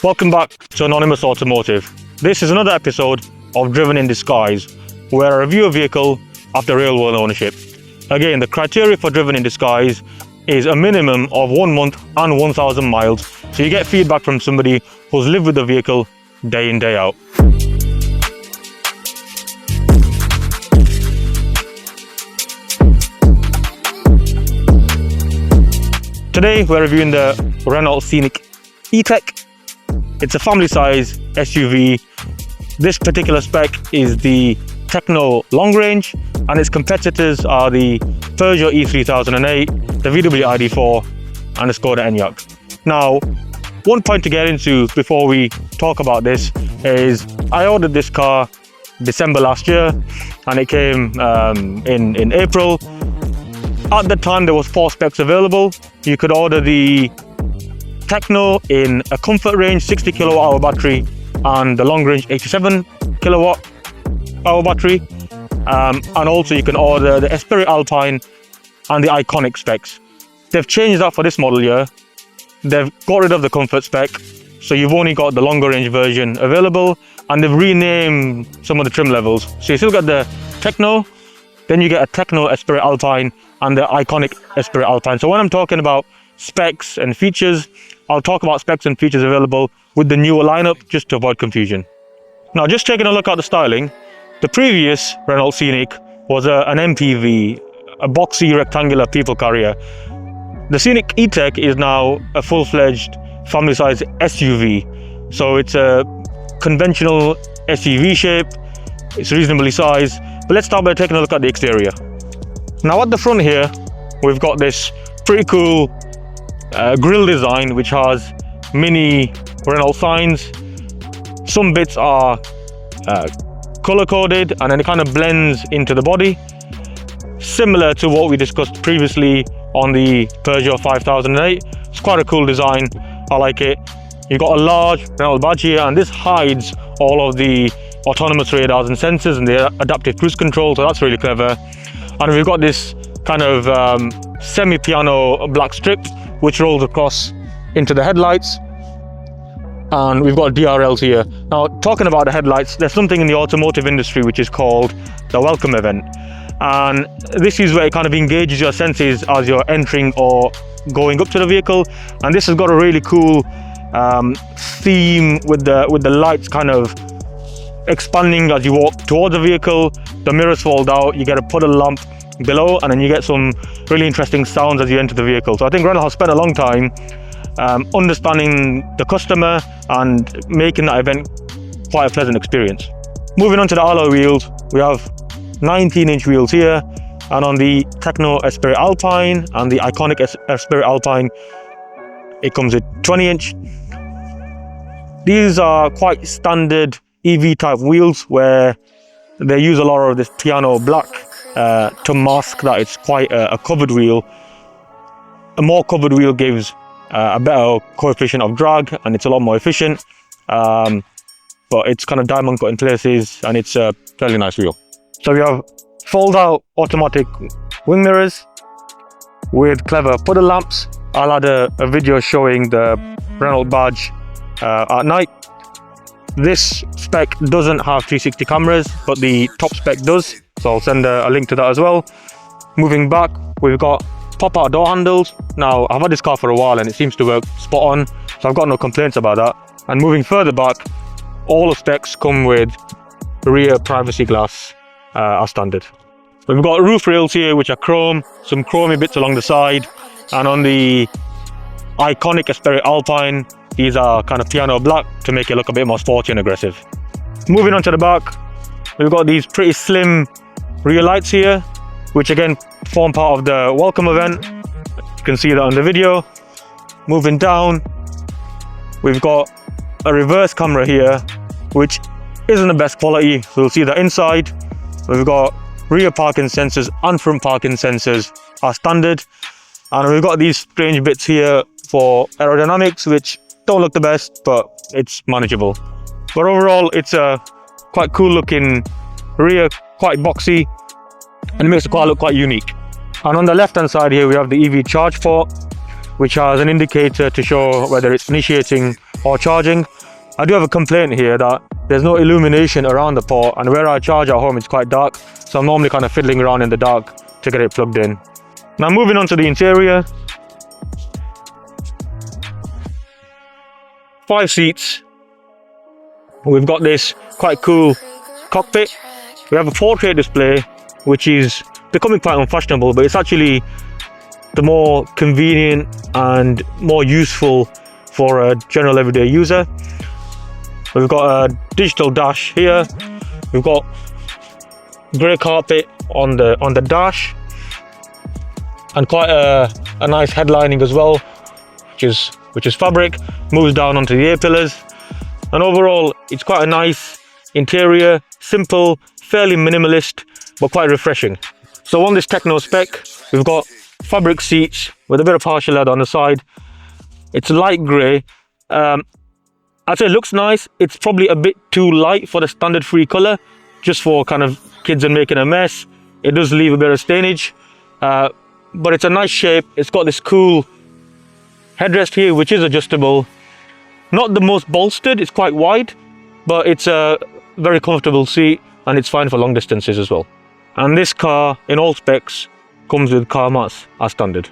Welcome back to Anonymous Automotive. This is another episode of Driven in Disguise, where I review a vehicle after real-world ownership. Again, the criteria for Driven in Disguise is a minimum of 1 month and 1,000 miles, so you get feedback from somebody who's lived with the vehicle day in, day out. Today we're reviewing the Renault Scenic E-Tech. It's a family-size SUV. This particular spec is the Techno Long Range, and its competitors are the Peugeot E3008, the VW ID4, and the Skoda Enyaq. Now, one point to get into before we talk about this is I ordered this car December last year, and it came in April. At the time, there was 4 specs available. You could order the Techno in a comfort range 60 kilowatt hour battery and the long range 87 kilowatt hour battery, and also you can order the Esprit Alpine and the Iconic specs. They've changed that for this model year. They've got rid of the comfort spec, so you've only got the longer range version available, and they've renamed some of the trim levels. So you still got the Techno, then you get a Techno Esprit Alpine and the Iconic Esprit Alpine. So when I'm talking about specs and features, I'll talk about specs and features available with the newer lineup just to avoid confusion. Now, just taking a look at the styling, the previous Renault Scenic was an MPV, a boxy rectangular people carrier. The Scenic E-Tech is now a full-fledged family-size SUV. So it's a conventional SUV shape, it's reasonably sized, but let's start by taking a look at the exterior. Now at the front here, we've got this pretty cool grille design which has mini Renault signs. Some bits are color coded, and then it kind of blends into the body, similar to what we discussed previously on the Peugeot 5008. It's quite a cool design, I like it. You've got a large Renault badge here, and this hides all of the autonomous radars and sensors and the adaptive cruise control, so that's really clever. And we've got this kind of semi-piano black strip which rolls across into the headlights, and we've got DRLs here. Now, talking about the headlights, there's something in the automotive industry which is called the welcome event, and this is where it kind of engages your senses as you're entering or going up to the vehicle. And this has got a really cool theme with the lights kind of expanding as you walk towards the vehicle. The mirrors fold out, you get a puddle lamp below, and then you get some really interesting sounds as you enter the vehicle. So I think Renault has spent a long time understanding the customer and making that event quite a pleasant experience. Moving on to the alloy wheels, we have 19-inch wheels here, and on the Techno Esprit Alpine and the Iconic Esprit Alpine, it comes with 20-inch. These are quite standard EV type wheels where they use a lot of this piano black to mask that it's quite a covered wheel. A more covered wheel gives a better coefficient of drag, and it's a lot more efficient, but it's kind of diamond cut in places, and it's a fairly nice wheel. So we have fold out automatic wing mirrors with clever puddle lamps. I'll add a video showing the Renault badge at night. This spec doesn't have 360 cameras, but the top spec does, so I'll send a link to that as well. Moving back, we've got pop-out door handles. Now, I've had this car for a while and it seems to work spot on, so I've got no complaints about that. And moving further back, all the specs come with rear privacy glass as standard. We've got roof rails here which are chrome, some chromey bits along the side, and on the Iconic Esprit Alpine, these are kind of piano black to make it look a bit more sporty and aggressive. Moving on to the back, we've got these pretty slim rear lights here, which again form part of the welcome event. You can see that on the video. Moving down, we've got a reverse camera here, which isn't the best quality, so you'll see that inside. We've got rear parking sensors and front parking sensors are standard, and we've got these strange bits here for aerodynamics, which don't look the best, but it's manageable. But overall, it's a quite cool looking rear, quite boxy, and it makes the car look quite unique. And on the left hand side here, we have the EV charge port, which has an indicator to show whether it's initiating or charging. I do have a complaint here that there's no illumination around the port, and where I charge at home it's quite dark, so I'm normally kind of fiddling around in the dark to get it plugged in. Now moving on to the interior. 5 seats. We've got this quite cool cockpit. We have a portrait display, which is becoming quite unfashionable, but it's actually the more convenient and more useful for a general everyday user. We've got a digital dash here. We've got grey carpet on the dash, and quite a nice headlining as well, which is fabric. Moves down onto the A-pillars, and overall it's quite a nice interior, simple, fairly minimalist, but quite refreshing. So on this techno spec, we've got fabric seats with a bit of partial leather on the side. It's light grey. I'd say it looks nice. It's probably a bit too light for the standard free colour, just for kind of kids and making a mess. It does leave a bit of stainage, but it's a nice shape. It's got this cool headrest here, which is adjustable. Not the most bolstered, it's quite wide, but it's a very comfortable seat, and it's fine for long distances as well. And this car, in all specs, comes with car mats as standard.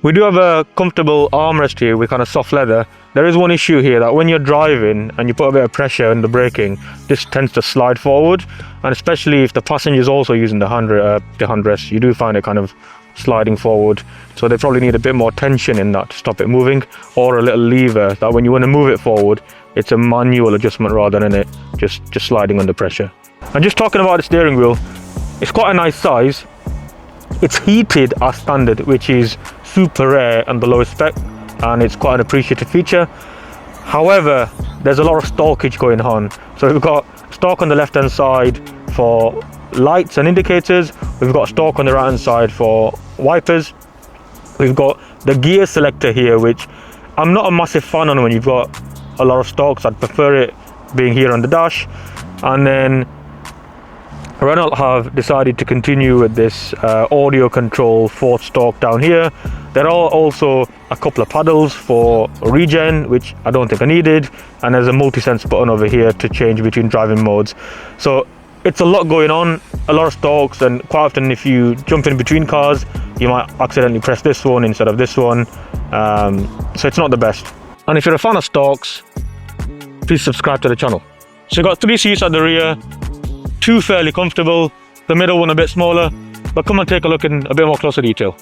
We do have a comfortable armrest here with kind of soft leather. There is one issue here, that when you're driving and you put a bit of pressure in the braking, this tends to slide forward, and especially if the passenger is also using the handrest, you do find it kind of sliding forward. So they probably need a bit more tension in that to stop it moving, or a little lever that when you want to move it forward, it's a manual adjustment rather than it just sliding under pressure. And just talking about the steering wheel, it's quite a nice size. It's heated as standard, which is super rare and the lowest spec, and it's quite an appreciated feature. However, there's a lot of stalkage going on. So we've got stalk on the left hand side for lights and indicators. We've got stalk on the right hand side for wipers. We've got the gear selector here, which I'm not a massive fan on when you've got a lot of stalks. I'd prefer it being here on the dash. And then Renault have decided to continue with this audio control fourth stalk down here. There are also a couple of paddles for regen, which I don't think are needed, and there's a multi-sense button over here to change between driving modes. So it's a lot going on, a lot of stalks, and quite often if you jump in between cars, you might accidentally press this one instead of this one. So it's not the best. And if you're a fan of stalks, please subscribe to the channel. So you've got 3 seats at the rear, 2 fairly comfortable, the middle one a bit smaller, but come and take a look in a bit more closer detail.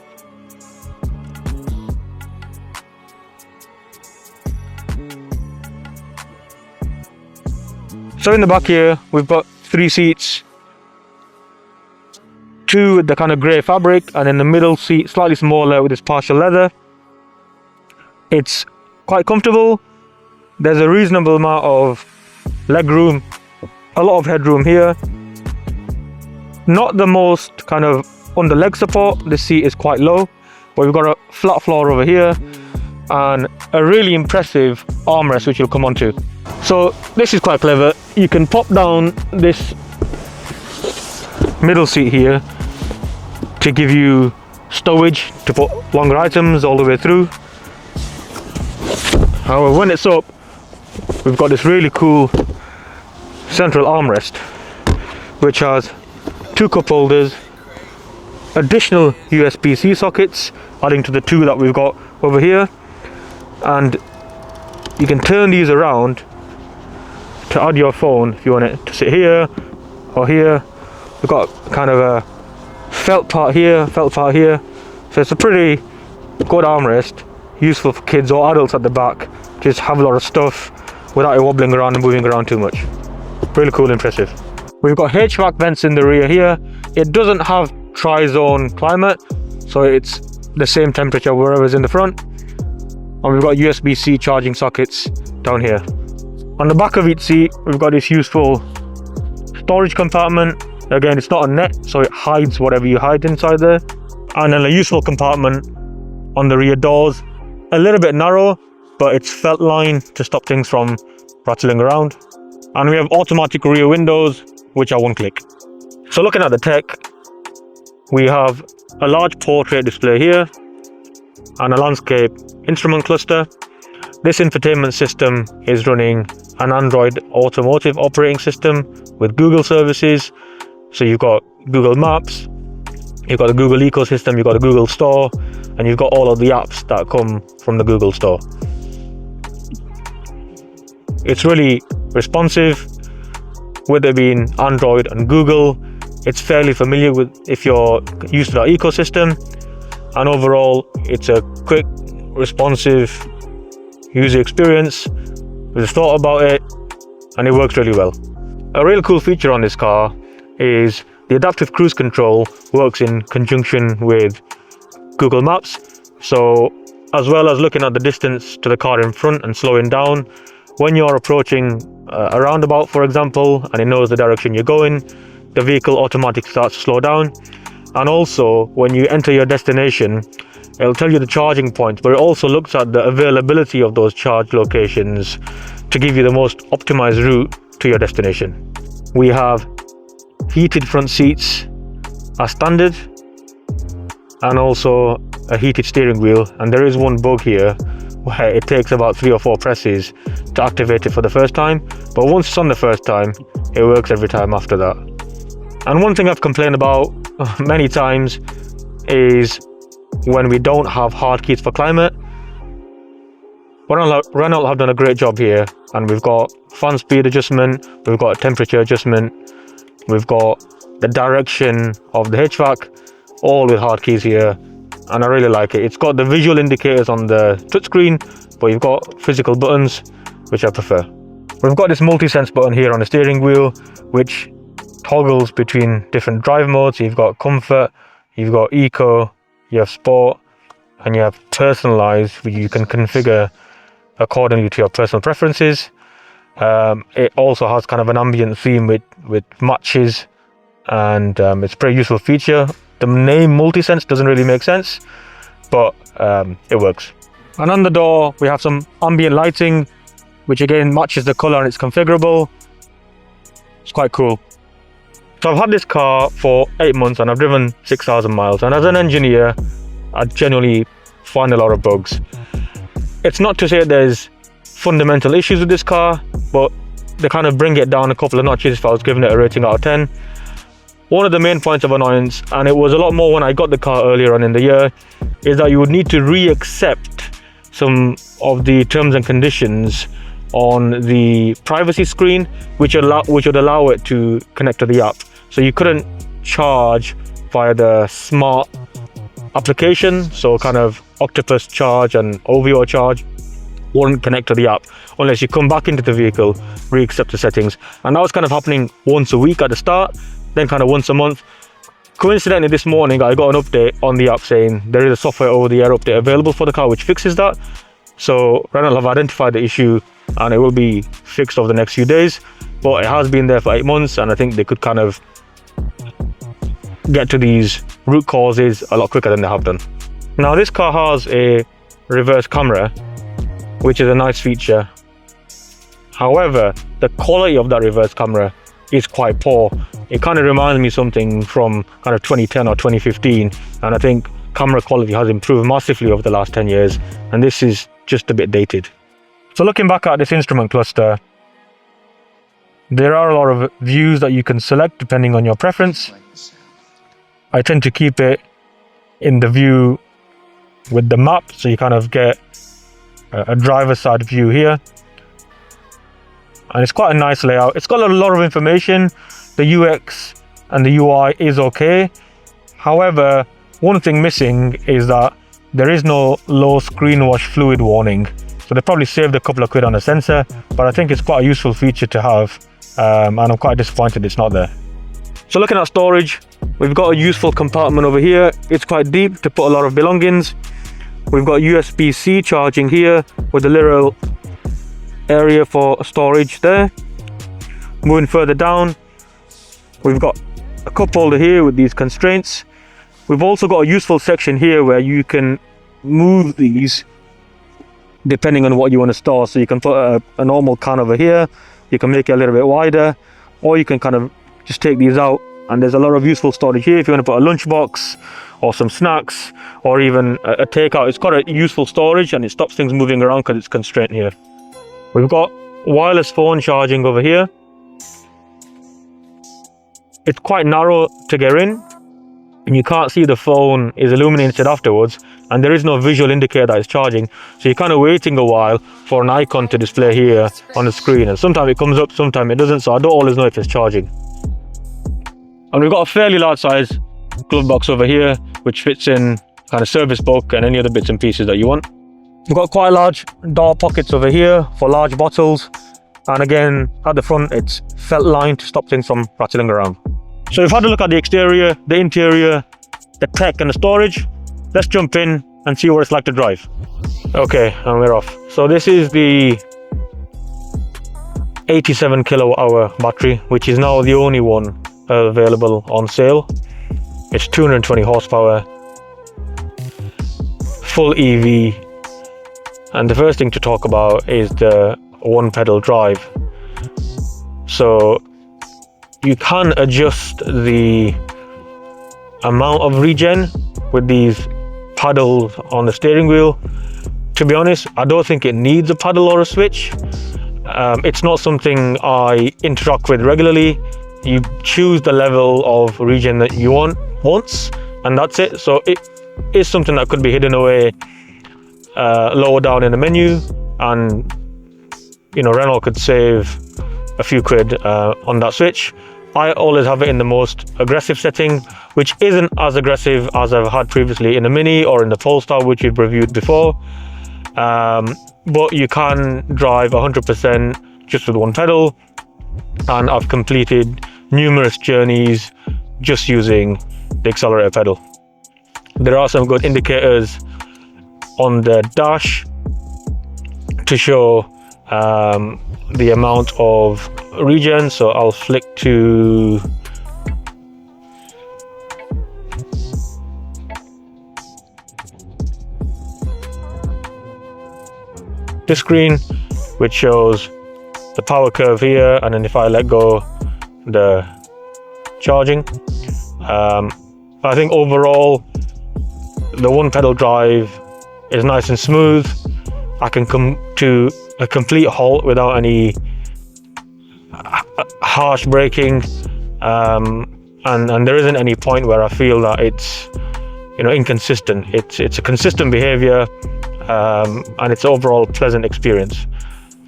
So in the back here, we've got 3 seats, 2 with the kind of grey fabric, and then the middle seat slightly smaller with this partial leather. It's quite comfortable. There's a reasonable amount of leg room, a lot of headroom here. Not the most kind of on the leg support, the seat is quite low, but we've got a flat floor over here and a really impressive armrest, which you'll come on to. So this is quite clever. You can pop down this middle seat here to give you stowage to put longer items all the way through. However, when it's up, we've got this really cool central armrest, which has 2 cup holders, additional USB-C sockets, adding to the 2 that we've got over here, and you can turn these around to add your phone if you want it to sit here or here. We've got kind of a felt part here, so it's a pretty good armrest, useful for kids or adults at the back. Just have a lot of stuff without it wobbling around and moving around too much. Really cool, impressive. We've got HVAC vents in the rear here. It doesn't have tri-zone climate, so it's the same temperature wherever's in the front. And we've got USB-C charging sockets down here. On the back of each seat, we've got this useful storage compartment. Again, it's not a net, so it hides whatever you hide inside there. And then a useful compartment on the rear doors. A little bit narrow, but it's felt line to stop things from rattling around. And we have automatic rear windows, which are 1 click. So looking at the tech, we have a large portrait display here and a landscape instrument cluster. This infotainment system is running an Android Automotive operating system with Google services. So you've got Google Maps, you've got the Google ecosystem, you've got the Google Store, and you've got all of the apps that come from the Google Store. It's really responsive, with it being Android and Google. It's fairly familiar with if you're used to that ecosystem, and overall it's a quick, responsive user experience. We've thought about it and it works really well. A real cool feature on this car is the adaptive cruise control works in conjunction with Google Maps. So as well as looking at the distance to the car in front and slowing down, when you're approaching a roundabout, for example, and it knows the direction you're going, the vehicle automatically starts to slow down. And also when you enter your destination, it'll tell you the charging points, but it also looks at the availability of those charge locations to give you the most optimized route to your destination. We have heated front seats as standard, and also a heated steering wheel. And there is one bug here where it takes about 3 or 4 presses to activate it for the first time, but once it's on the first time, it works every time after that. And one thing I've complained about many times is when we don't have hard keys for climate. Renault have done a great job here, and we've got fan speed adjustment, we've got temperature adjustment, we've got the direction of the HVAC, all with hard keys here, and I really like it. It's got the visual indicators on the touchscreen, but you've got physical buttons, which I prefer. We've got this multi-sense button here on the steering wheel, which toggles between different drive modes. You've got comfort, you've got eco, you have sport, and you have personalized, which you can configure accordingly to your personal preferences. It also has kind of an ambient theme with matches, and it's a pretty useful feature. The name multi-sense doesn't really make sense, but it works. And on the door we have some ambient lighting, which again matches the color and it's configurable. It's quite cool. So I've had this car for 8 months and I've driven 6,000 miles, and as an engineer I generally find a lot of bugs. It's not to say that there's fundamental issues with this car, but they kind of bring it down a couple of notches if I was giving it a rating out of 10. One of the main points of annoyance, and it was a lot more when I got the car earlier on in the year, is that you would need to re-accept some of the terms and conditions on the privacy screen, which would allow it to connect to the app. So you couldn't charge via the smart application, so kind of Octopus charge and OVO charge wouldn't connect to the app unless you come back into the vehicle, re-accept the settings. And that was kind of happening once a week at the start, then kind of once a month. Coincidentally, this morning I got an update on the app saying there is a software over-the-air update available for the car which fixes that. So Renault have identified the issue and it will be fixed over the next few days, but it has been there for 8 months, and I think they could kind of get to these root causes a lot quicker than they have done. Now this car has a reverse camera, which is a nice feature. However, the quality of that reverse camera is quite poor. It kind of reminds me of something from kind of 2010 or 2015, and I think camera quality has improved massively over the last 10 years, and this is just a bit dated. So looking back at this instrument cluster, there are a lot of views that you can select depending on your preference. I tend to keep it in the view with the map, so you kind of get a driver's side view here, and it's quite a nice layout. It's got a lot of information. The UX and the UI is okay. However, one thing missing is that there is no low screen wash fluid warning. So they probably saved a couple of quid on the sensor, but I think it's quite a useful feature to have, and I'm quite disappointed it's not there. So looking at storage, we've got a useful compartment over here. It's quite deep to put a lot of belongings. We've got USB-C charging here with a little area for storage there. Moving further down, we've got a cup holder here with these constraints. We've also got a useful section here where you can move these depending on what you want to store. So you can put a normal can over here, you can make it a little bit wider, or you can kind of just take these out and there's a lot of useful storage here if you want to put a lunchbox or some snacks or even a takeout. It's got a useful storage and it stops things moving around because it's constrained here. We've got wireless phone charging over here. It's quite narrow to get in, and you can't see the phone is illuminated afterwards, and there is no visual indicator that it's charging, so you're kind of waiting a while for an icon to display here on the screen, and sometimes it comes up, sometimes it doesn't, so I don't always know if it's charging. And we've got a fairly large size glove box over here which fits in kind of service book and any other bits and pieces that you want. We've got quite large door pockets over here for large bottles, and again at the front it's felt lined to stop things from rattling around. So we've had a look at the exterior, the interior, the tech and the storage. Let's jump in and see what it's like to drive. Okay, and we're off. So this is the 87 kilowatt hour battery, which is now the only one available on sale. It's 220 horsepower, full EV, and the first thing to talk about is the one pedal drive. So you can adjust the amount of regen with these paddles on the steering wheel. To be honest, I don't think it needs a paddle or a switch. It's not something I interact with regularly. You choose the level of regen that you want once, and that's it. So it is something that could be hidden away lower down in the menu, and Renault could save a few quid on that switch. I always have it in the most aggressive setting, which isn't as aggressive as I've had previously in the Mini or in the Polestar, which we've reviewed before. But you can drive 100% just with one pedal, and I've completed numerous journeys just using the accelerator pedal. There are some good indicators on the dash to show the amount of regen, so I'll flick to this screen, which shows the power curve here, and then if I let go, the charging. I think overall the one pedal drive is nice and smooth. I can come to a complete halt without any harsh braking, and there isn't any point where I feel that it's inconsistent. It's a consistent behavior, and it's overall pleasant experience.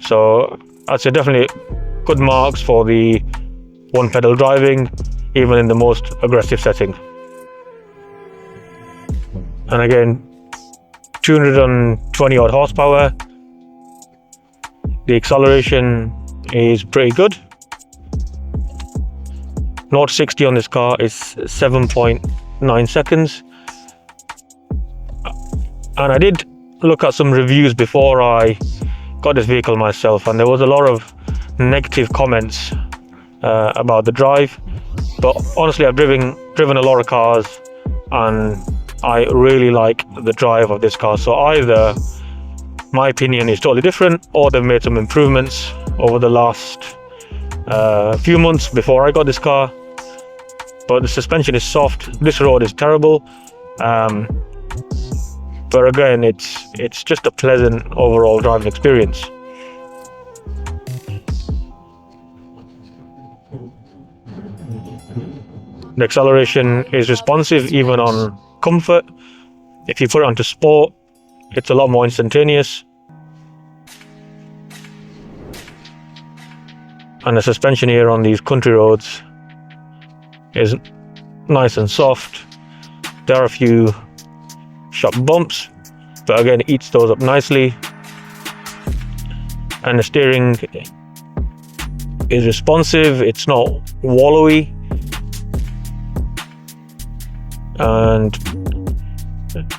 So I'd say definitely good marks for the one pedal driving, even in the most aggressive setting. And again, 220 odd horsepower. The acceleration is pretty good. 0 to 60 on this car is 7.9 seconds. And I did look at some reviews before I got this vehicle myself, and there was a lot of negative comments about the drive. But honestly, I've driven a lot of cars, and I really like the drive of this car. So either my opinion is totally different, or they've made some improvements over the last few months before I got this car. But the suspension is soft. This road is terrible. But again, it's just a pleasant overall driving experience. The acceleration is responsive even on comfort. If you put it onto sport, it's a lot more instantaneous. And the suspension here on these country roads is nice and soft. There are a few sharp bumps, but again, it eats those up nicely. And the steering is responsive, it's not wallowy. And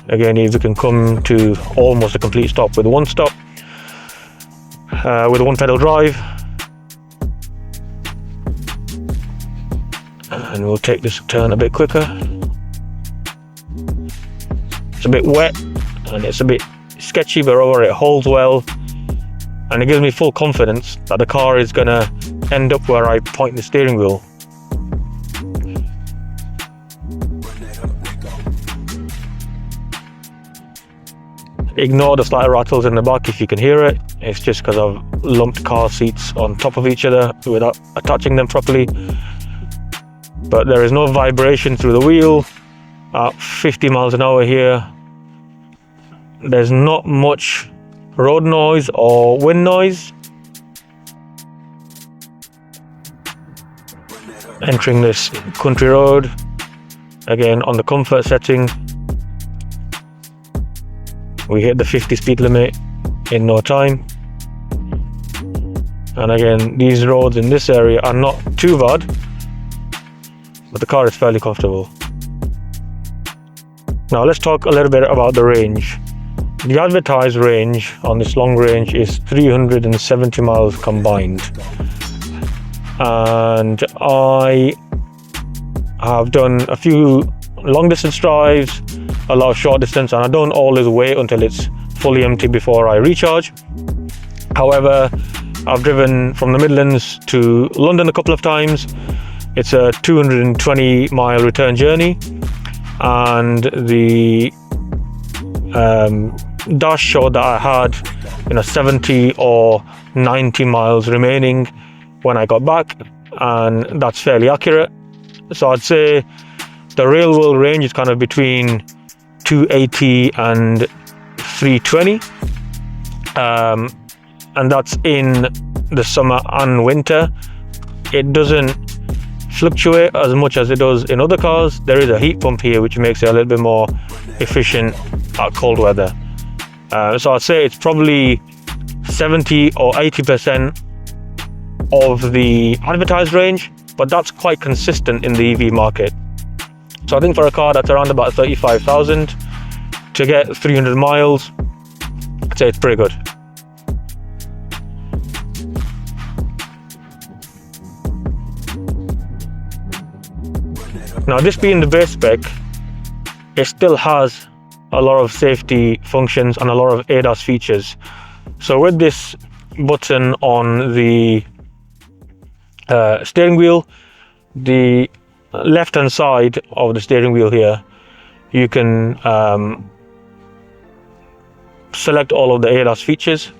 again, if you can come to almost a complete stop with one stop, with a one pedal drive. And we'll take this turn a bit quicker. It's a bit wet and it's a bit sketchy, but overall it holds well, and it gives me full confidence that the car is gonna end up where I point the steering wheel. Ignore the slight rattles in the back if you can hear it. It's just because I've lumped car seats on top of each other without attaching them properly. But there is no vibration through the wheel at 50 miles an hour here. There's not much road noise or wind noise. Entering this country road, again on the comfort setting, we hit the 50 speed limit in no time. And again, these roads in this area are not too bad, but the car is fairly comfortable. Now let's talk a little bit about the range. The advertised range on this long range is 370 miles combined. And I have done a few long distance drives, a lot of short distance, and I don't always wait until it's fully empty before I recharge. However, I've driven from the Midlands to London a couple of times. It's a 220 mile return journey, and the dash showed that I had 70 or 90 miles remaining when I got back, and that's fairly accurate. So I'd say the real world range is kind of between 280 and 320, and that's in the summer and winter. It doesn't fluctuate as much as it does in other cars. There is a heat pump here which makes it a little bit more efficient at cold weather. So I'd say it's probably 70 or 80% of the advertised range, but that's quite consistent in the EV market. So I think for a car that's around about 35,000 to get 300 miles, I'd say it's pretty good. Now, this being the base spec, it still has a lot of safety functions and a lot of ADAS features. So with this button on the steering wheel, the left hand side of the steering wheel here, you can select all of the ADAS features,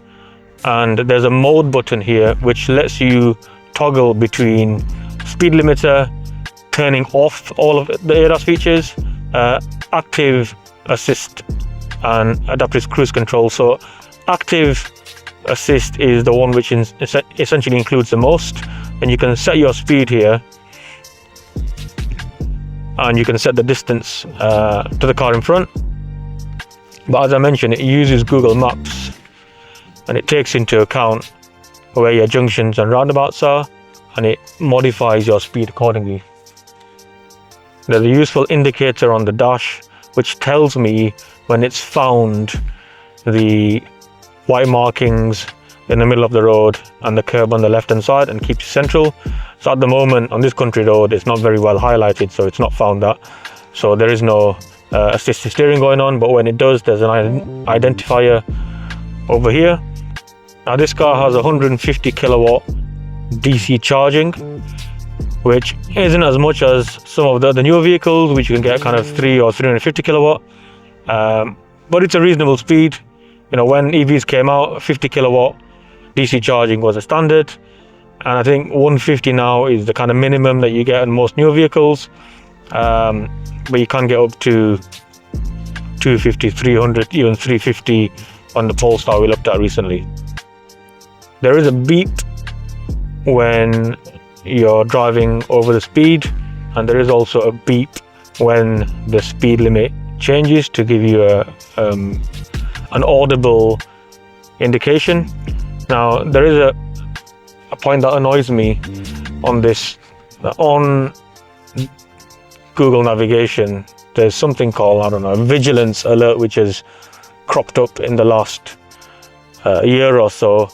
and there's a mode button here which lets you toggle between speed limiter, turning off all of the ADAS features, active assist and adaptive cruise control. So active assist is the one which essentially includes the most, and you can set your speed here, and you can set the distance to the car in front. But as I mentioned, it uses Google Maps, and it takes into account where your junctions and roundabouts are, and it modifies your speed accordingly. There's a useful indicator on the dash which tells me when it's found the white markings in the middle of the road and the curb on the left hand side, and keeps central. So at the moment on this country road, it's not very well highlighted, so it's not found that. So there is no assisted steering going on, but when it does, there's an identifier over here. Now this car has 150 kilowatt DC charging, which isn't as much as some of the newer vehicles, which you can get kind of 3 or 350 kilowatt, but it's a reasonable speed. When EVs came out, 50 kilowatt DC charging was a standard, and I think 150 now is the kind of minimum that you get in most newer vehicles, but you can get up to 250, 300, even 350 on the Polestar we looked at recently. There is a beep when you're driving over the speed, and there is also a beep when the speed limit changes to give you an audible indication. Now there is a point that annoys me on this. On Google navigation, there's something called, vigilance alert, which has cropped up in the last year or so.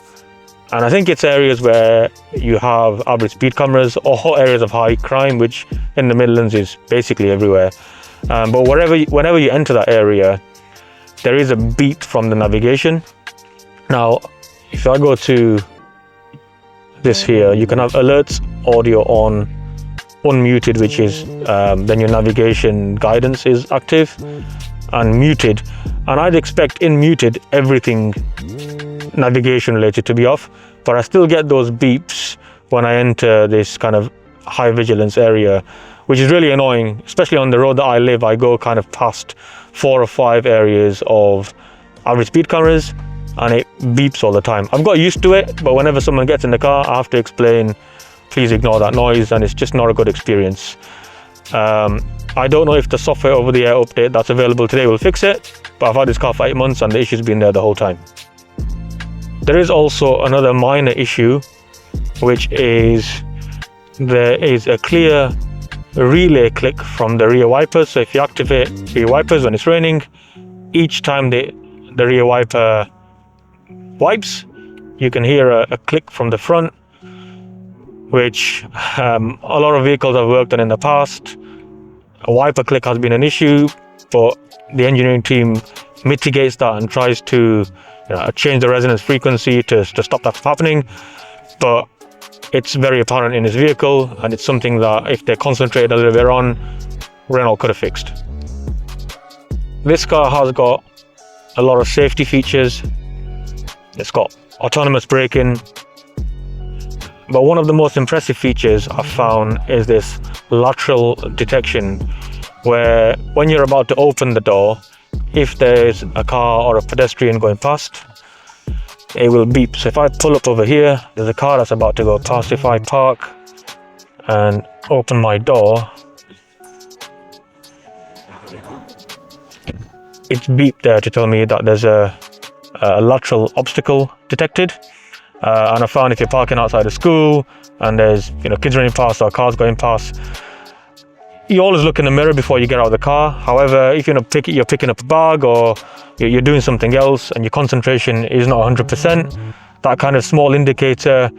And I think it's areas where you have average speed cameras, or areas of high crime, which in the Midlands is basically everywhere. But whenever you enter that area, there is a beep from the navigation. Now, if I go to this here, you can have alerts audio on unmuted, which is then your navigation guidance is active, and muted, and I'd expect in muted everything navigation related to be off, but I still get those beeps when I enter this kind of high vigilance area, which is really annoying, especially on the road that I live. I go kind of past 4 or 5 areas of average speed cameras, and it beeps all the time. I've got used to it, but whenever someone gets in the car, I have to explain, please ignore that noise, and it's just not a good experience. I don't know if the software over-the-air update that's available today will fix it, but I've had this car for 8 months and the issue's been there the whole time. There is also another minor issue, which is there is a clear relay click from the rear wipers. So if you activate rear wipers when it's raining, each time the rear wiper wipes, you can hear a click from the front, which a lot of vehicles I've worked on in the past, a wiper click has been an issue, but the engineering team mitigates that and tries to change the resonance frequency to stop that from happening. But it's very apparent in this vehicle, and it's something that if they concentrated a little bit on, Renault could have fixed. This car has got a lot of safety features. It's got autonomous braking, but one of the most impressive features I've found is this lateral detection, where when you're about to open the door, if there's a car or a pedestrian going past, it will beep. So if I pull up over here, there's a car that's about to go past. If I park and open my door, it's beeped there to tell me that there's a lateral obstacle detected. And I found if you're parking outside of school and there's kids running past or cars going past, you always look in the mirror before you get out of the car. However, if you're picking up a bag or you're doing something else and your concentration is not 100%, that kind of small indicator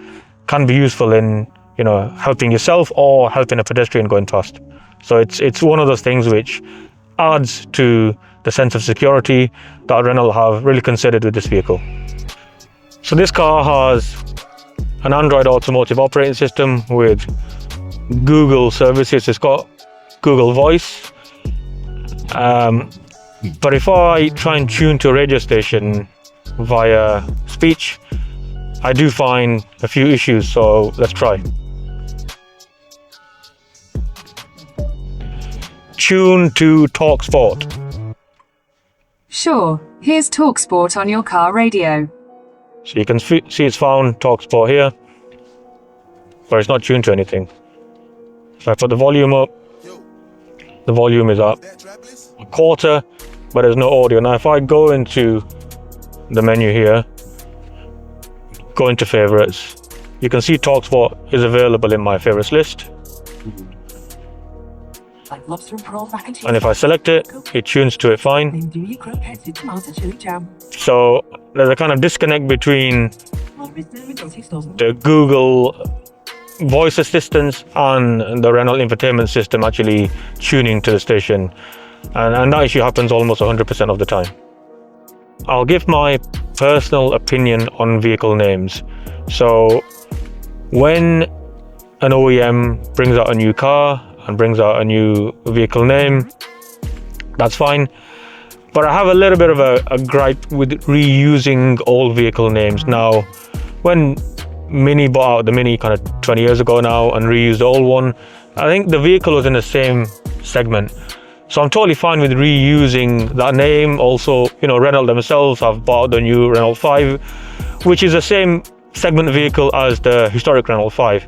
can be useful in helping yourself or helping a pedestrian going past. So it's one of those things which adds to the sense of security that Renault have really considered with this vehicle. So this car has an Android Automotive operating system with Google services. It's got Google Voice, but if I try and tune to a radio station via speech, I do find a few issues, so let's try. Tune to TalkSport. Sure, here's TalkSport on your car radio. So you can see it's found TalkSport here, but it's not tuned to anything. If I put the volume up, the volume is at a quarter, but there's no audio. Now if I go into the menu here, go into favorites, you can see TalkSport is available in my favorites list. And if I select it, it tunes to it fine. So there's a kind of disconnect between the Google voice assistance and the Renault Infotainment system actually tuning to the station. And that issue happens almost 100% of the time. I'll give my personal opinion on vehicle names. So when an OEM brings out a new car and brings out a new vehicle name, that's fine. But I have a little bit of a gripe with reusing old vehicle names. Now, when Mini bought out the Mini kind of 20 years ago now and reused the old one, I think the vehicle was in the same segment. So I'm totally fine with reusing that name. Also, Renault themselves have bought the new Renault 5, which is the same segment vehicle as the historic Renault 5.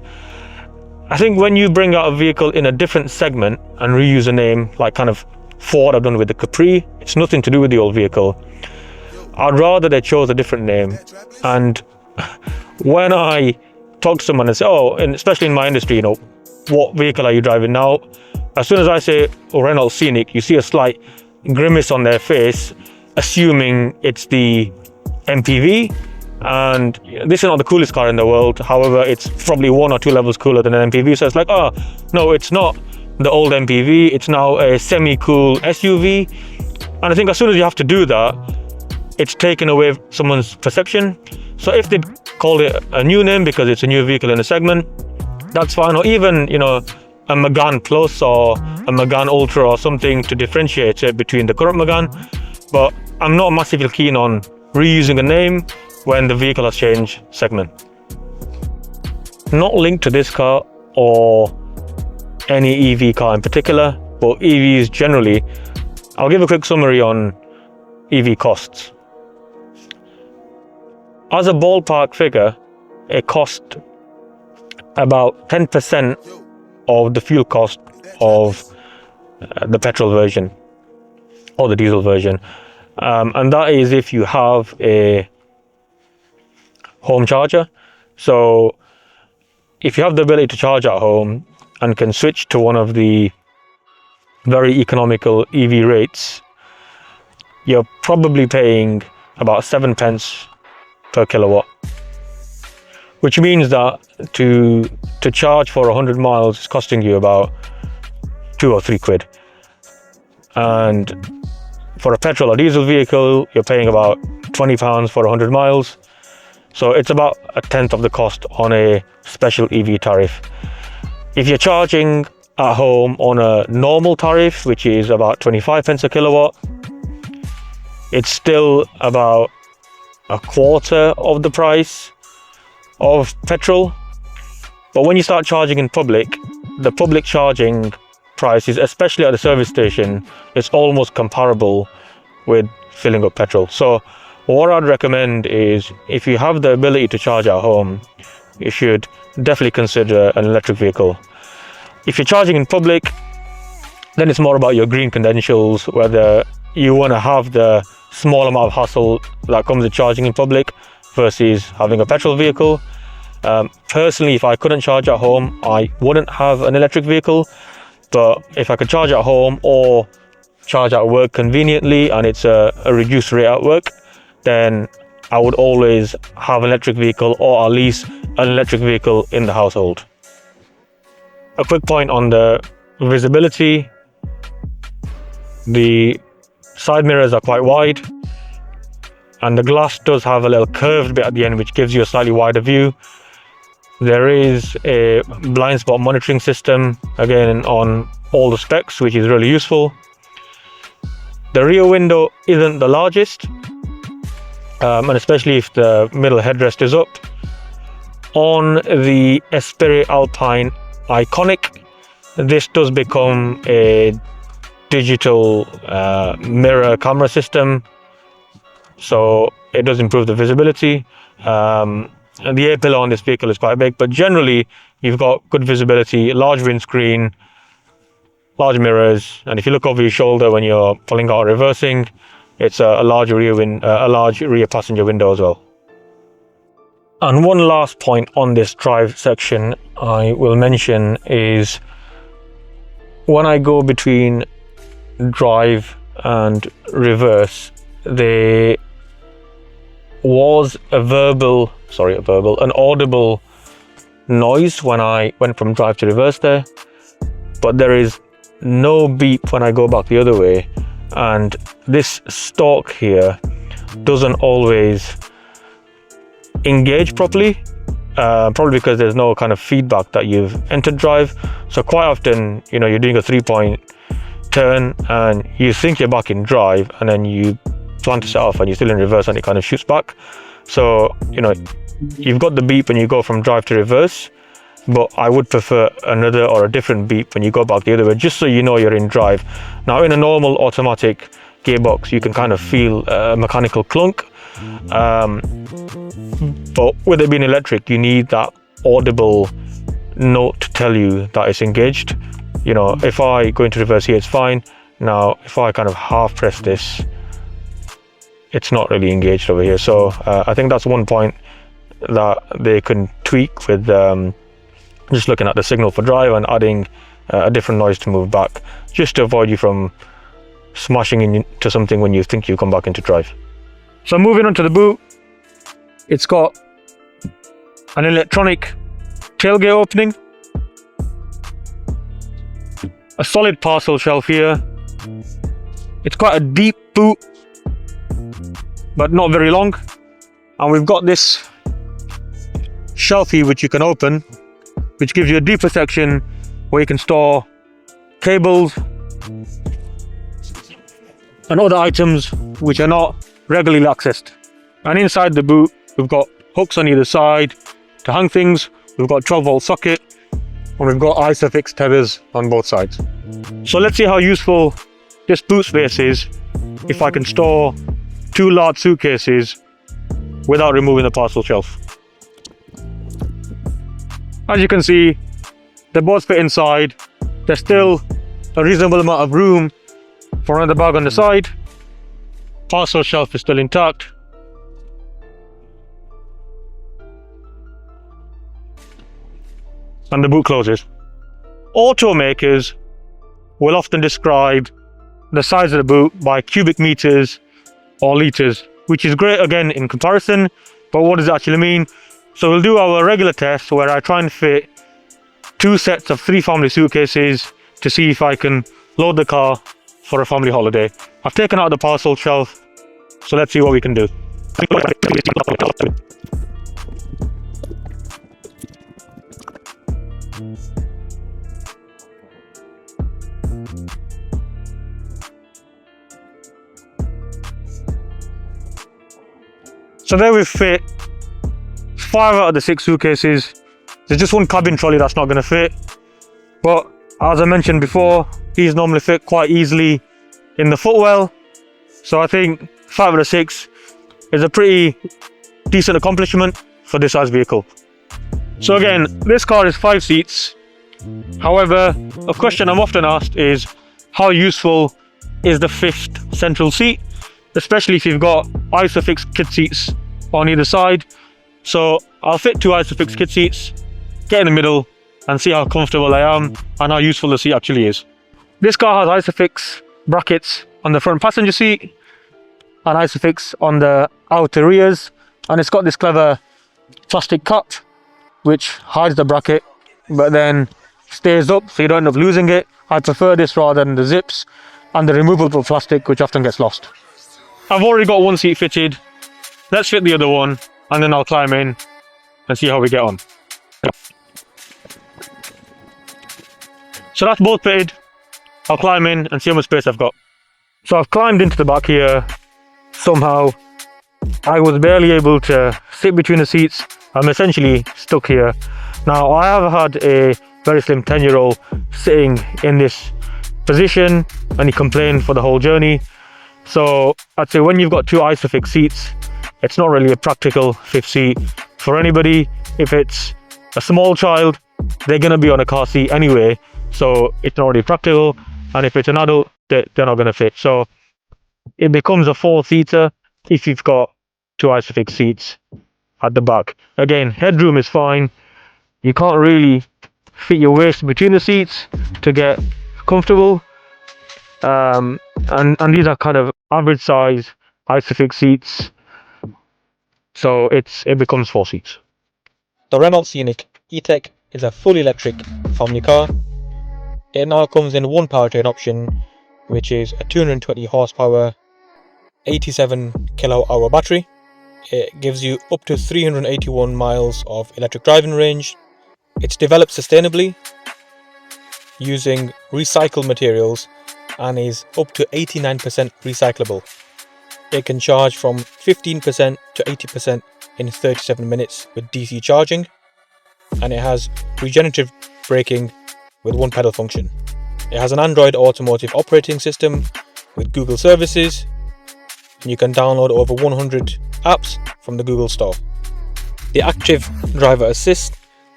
I think when you bring out a vehicle in a different segment and reuse a name, like kind of Ford have done with the Capri, it's nothing to do with the old vehicle. I'd rather they chose a different name. And when I talk to someone and say, and especially in my industry, what vehicle are you driving now? As soon as I say Renault Scenic, you see a slight grimace on their face, assuming it's the MPV. And this is not the coolest car in the world. However, it's probably 1 or 2 levels cooler than an MPV. So it's like, no, it's not the old MPV. It's now a semi-cool SUV. And I think as soon as you have to do that, it's taken away someone's perception. So if they call it a new name because it's a new vehicle in a segment, that's fine. Or even, a Megane Plus or a Megane Ultra or something to differentiate it between the current Megane, but I'm not massively keen on reusing a name when the vehicle has changed segment. Not linked to this car or any EV car in particular, but EVs generally, I'll give a quick summary on EV costs. As a ballpark figure, it costs about 10% of the fuel cost of the petrol version or the diesel version. And that is if you have a home charger. So if you have the ability to charge at home and can switch to one of the very economical EV rates, you're probably paying about 7 pence per kilowatt, which means that to charge for 100 miles is costing you about 2 or 3 quid. And for a petrol or diesel vehicle, you're paying about £20 for 100 miles. So it's about a tenth of the cost on a special EV tariff. If you're charging at home on a normal tariff, which is about 25 pence a kilowatt, it's still about a quarter of the price of petrol. But when you start charging in public, the public charging prices, especially at the service station, is almost comparable with filling up petrol. So what I'd recommend is, if you have the ability to charge at home, you should definitely consider an electric vehicle. If you're charging in public, then it's more about your green credentials, whether you want to have the small amount of hassle that comes with charging in public versus having a petrol vehicle. Personally, if I couldn't charge at home, I wouldn't have an electric vehicle. But if I could charge at home or charge at work conveniently and it's a reduced rate at work, then I would always have an electric vehicle, or at least an electric vehicle in the household. A quick point on the visibility. The side mirrors are quite wide, and the glass does have a little curved bit at the end, which gives you a slightly wider view. There is a blind spot monitoring system, again, on all the specs, which is really useful. The rear window isn't the largest, and especially if the middle headrest is up. On the Esprit Alpine Iconic, this does become a digital mirror camera system, so it does improve the visibility. And the A-pillar on this vehicle is quite big, but generally you've got good visibility, large windscreen, large mirrors, and if you look over your shoulder when you're pulling out or reversing, it's a large rear passenger window as well. And one last point on this drive section I will mention is, when I go between drive and reverse, there was an audible noise when I went from drive to reverse there, but there is no beep when I go back the other way. And this stalk here doesn't always engage properly, probably because there's no kind of feedback that you've entered drive. So quite often, you're doing a 3-point turn and you think you're back in drive, and then you plan to set off and you're still in reverse and it kind of shoots back. So you've got the beep when you go from drive to reverse, but I would prefer another or a different beep when you go back the other way, just so you know you're in drive. Now, in a normal automatic gearbox, you can kind of feel a mechanical clunk, but with it being electric, you need that audible note to tell you that it's engaged. If I go into reverse here, it's fine. Now, if I kind of half press this, it's not really engaged over here. So I think that's one point that they can tweak with just looking at the signal for drive and adding a different noise to move back, just to avoid you from smashing into something when you think you come back into drive. So moving on to the boot, it's got an electronic tailgate opening, a solid parcel shelf here. It's quite a deep boot, but not very long. And we've got this shelf here which you can open, which gives you a deeper section where you can store cables and other items which are not regularly accessed. And inside the boot, we've got hooks on either side to hang things. We've got 12-volt socket, and we've got ISOFIX tethers on both sides. So let's see how useful this boot space is if I can store 2 large suitcases without removing the parcel shelf. As you can see, they both fit inside. There's still a reasonable amount of room for another bag on the side. Parcel shelf is still intact. And the boot closes. Automakers will often describe the size of the boot by cubic meters or liters, which is great again in comparison, but what does it actually mean? So we'll do our regular test where I try and fit 2 sets of 3 family suitcases to see if I can load the car for a family holiday. I've taken out the parcel shelf, so let's see what we can do. So there we fit 5 out of the 6 suitcases. There's just one cabin trolley that's not going to fit, but as I mentioned before, these normally fit quite easily in the footwell, so I think 5 out of the 6 is a pretty decent accomplishment for this size vehicle. So again, this car is 5 seats. However, a question I'm often asked is how useful is the 5th central seat, especially if you've got ISOFIX kid seats on either side. So I'll fit 2 ISOFIX kid seats, get in the middle and see how comfortable I am and how useful the seat actually is. This car has ISOFIX brackets on the front passenger seat and ISOFIX on the outer rears, and it's got this clever plastic cap which hides the bracket but then stays up so you don't end up losing it. I prefer this rather than the zips and the removable plastic which often gets lost. I've already got 1 seat fitted. Let's fit the other one and then I'll climb in and see how we get on. So that's both fitted. I'll climb in and see how much space I've got. So I've climbed into the back here. Somehow I was barely able to sit between the seats. I'm essentially stuck here. Now I have had a very slim 10-year-old sitting in this position and he complained for the whole journey. So I'd say when you've got 2 ISOFIX seats, it's not really a practical 5th seat for anybody. If it's a small child, they're going to be on a car seat anyway, so it's not really practical. And if it's an adult, they're not going to fit. So it becomes a 4-seater if you've got 2 ISOFIX seats at the back. Again, headroom is fine. You can't really fit your waist between the seats to get comfortable. And these are kind of average size ISOFIX seats, so it becomes 4 seats. The Renault Scenic E-Tech is a fully electric family car. It now comes in one powertrain option, which is a 220 horsepower 87 kWh battery. It gives you up to 381 miles of electric driving range. It's developed sustainably using recycled materials and is up to 89% recyclable. It can charge from 15% to 80% in 37 minutes with DC charging, and it has regenerative braking with 1 pedal function. It has an Android Automotive operating system with Google services, and you can download over 100 apps from the Google Store. The active driver assist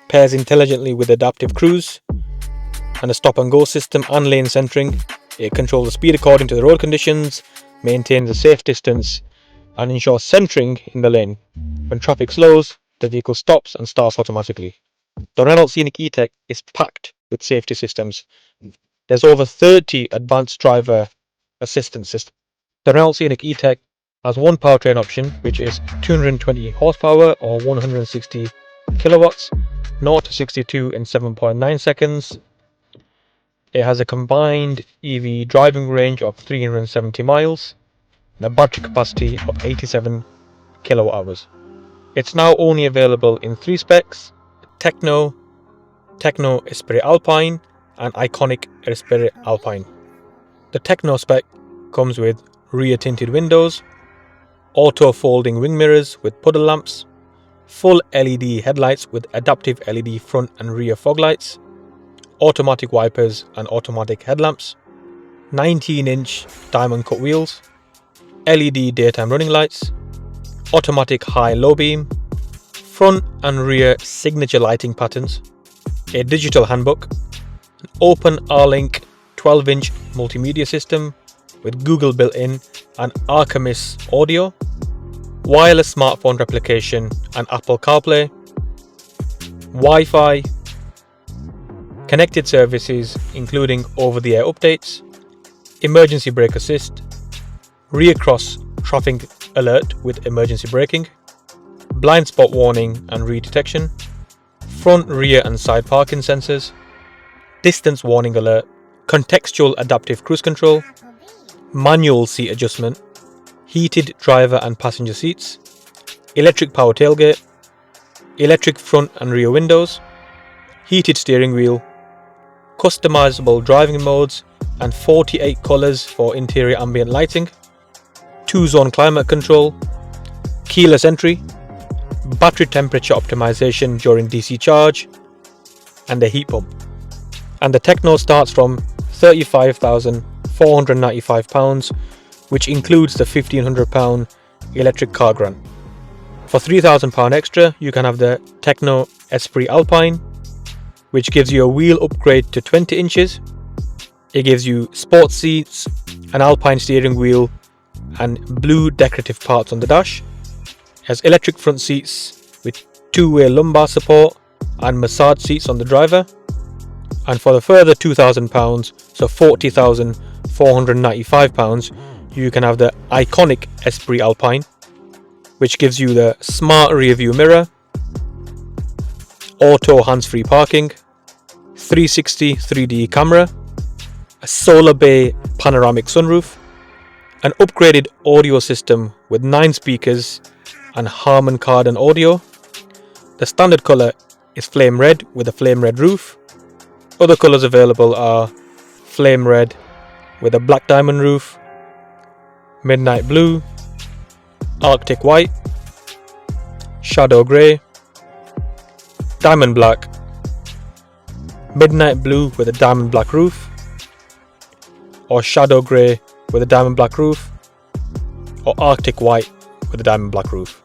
pairs intelligently with adaptive cruise and a stop and go system and lane centering. It controls the speed according to the road conditions, maintains a safe distance and ensures centering in the lane. When traffic slows, the vehicle stops and starts automatically. The Renault Scenic E-Tech is packed with safety systems. There's over 30 advanced driver assistance systems. The Renault Scenic E-Tech has one powertrain option, which is 220 horsepower or 160 kilowatts, 0 to 62 in 7.9 seconds. It has a combined EV driving range of 370 miles and a battery capacity of 87 kilowatt hours. It's now only available in 3 specs: Techno, Techno Esprit Alpine and iconic Esprit Alpine. The Techno spec comes with rear tinted windows, auto folding wing mirrors with puddle lamps, full LED headlights with adaptive LED front and rear fog lights, automatic wipers and automatic headlamps, 19-inch diamond cut wheels, LED daytime running lights, automatic high-low beam, front and rear signature lighting patterns, a digital handbook, an open R-Link 12-inch multimedia system with Google built-in and Arcamis audio, wireless smartphone replication and Apple CarPlay, Wi-Fi, connected services including over-the-air updates, emergency brake assist, rear cross traffic alert with emergency braking, blind spot warning and redetection, front, rear and side parking sensors, distance warning alert, contextual adaptive cruise control, manual seat adjustment, heated driver and passenger seats, electric power tailgate, electric front and rear windows, heated steering wheel, customizable driving modes and 48 colours for interior ambient lighting, 2-zone climate control, keyless entry, battery temperature optimization during DC charge, and a heat pump. And the Techno starts from £35,495, which includes the £1,500 electric car grant. For £3,000 extra, you can have the Techno Esprit Alpine, which gives you a wheel upgrade to 20 inches. It gives you sports seats, an Alpine steering wheel, and blue decorative parts on the dash. It has electric front seats with two-way lumbar support and massage seats on the driver. And for the further £2,000, so £40,495, you can have the iconic Esprit Alpine, which gives you the smart rear view mirror, auto hands-free parking, 360 3D camera, a solar bay panoramic sunroof, an upgraded audio system with 9 speakers and Harman Kardon audio. The standard colour is flame red with a flame red roof. Other colours available are flame red with a black diamond roof, midnight blue, arctic white, shadow grey, diamond black, midnight blue with a diamond black roof, or shadow grey with a diamond black roof, or arctic white with a diamond black roof.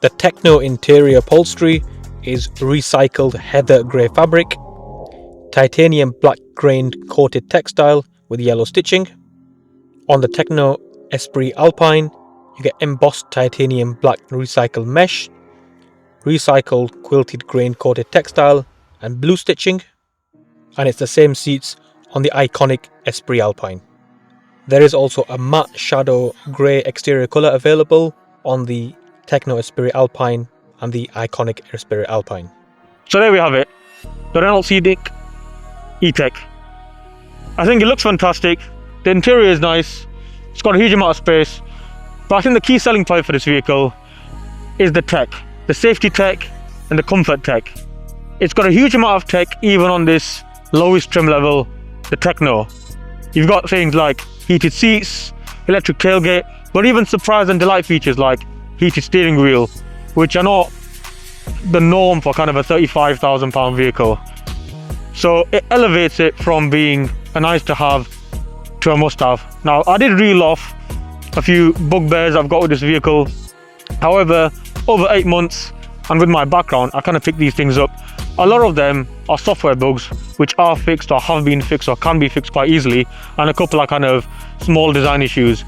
The Techno interior upholstery is recycled heather grey fabric, titanium black grained coated textile with yellow stitching. On the Techno Esprit Alpine, you get embossed titanium black recycled mesh, recycled quilted grain coated textile and blue stitching, and it's the same seats on the iconic Esprit Alpine. There is also a matte shadow grey exterior colour available on the Techno Esprit Alpine and the iconic Esprit Alpine. So there we have it, the Renault Scenic E-Tech. I think it looks fantastic, the interior is nice, it's got a huge amount of space, but I think the key selling point for this vehicle is the tech, the safety tech and the comfort tech. It's got a huge amount of tech even on this lowest trim level, the Techno. You've got things like heated seats, electric tailgate, but even surprise and delight features like heated steering wheel, which are not the norm for kind of a £35,000 vehicle. So it elevates it from being a nice to have to a must have. Now I did reel off a few bugbears I've got with this vehicle. However, over 8 months and with my background, I kind of picked these things up. A lot of them are software bugs which are fixed or have been fixed or can be fixed quite easily, and a couple are kind of small design issues,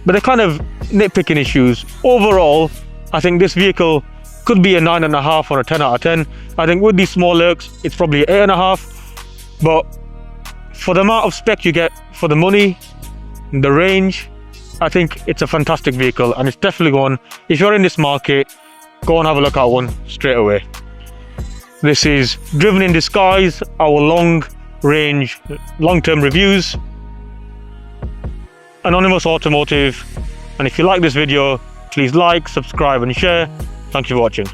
but they're kind of nitpicking issues. Overall, I think this vehicle could be a 9.5 or a 10 out of 10. I think with these small lurks, it's probably an 8.5, but for the amount of spec you get for the money, the range, I think it's a fantastic vehicle, and it's definitely one, if you're in this market, go and have a look at one straight away. This is Driven in Disguise, our long-term reviews. Anonymous Automotive, and if you like this video, please like, subscribe and share. Thank you for watching.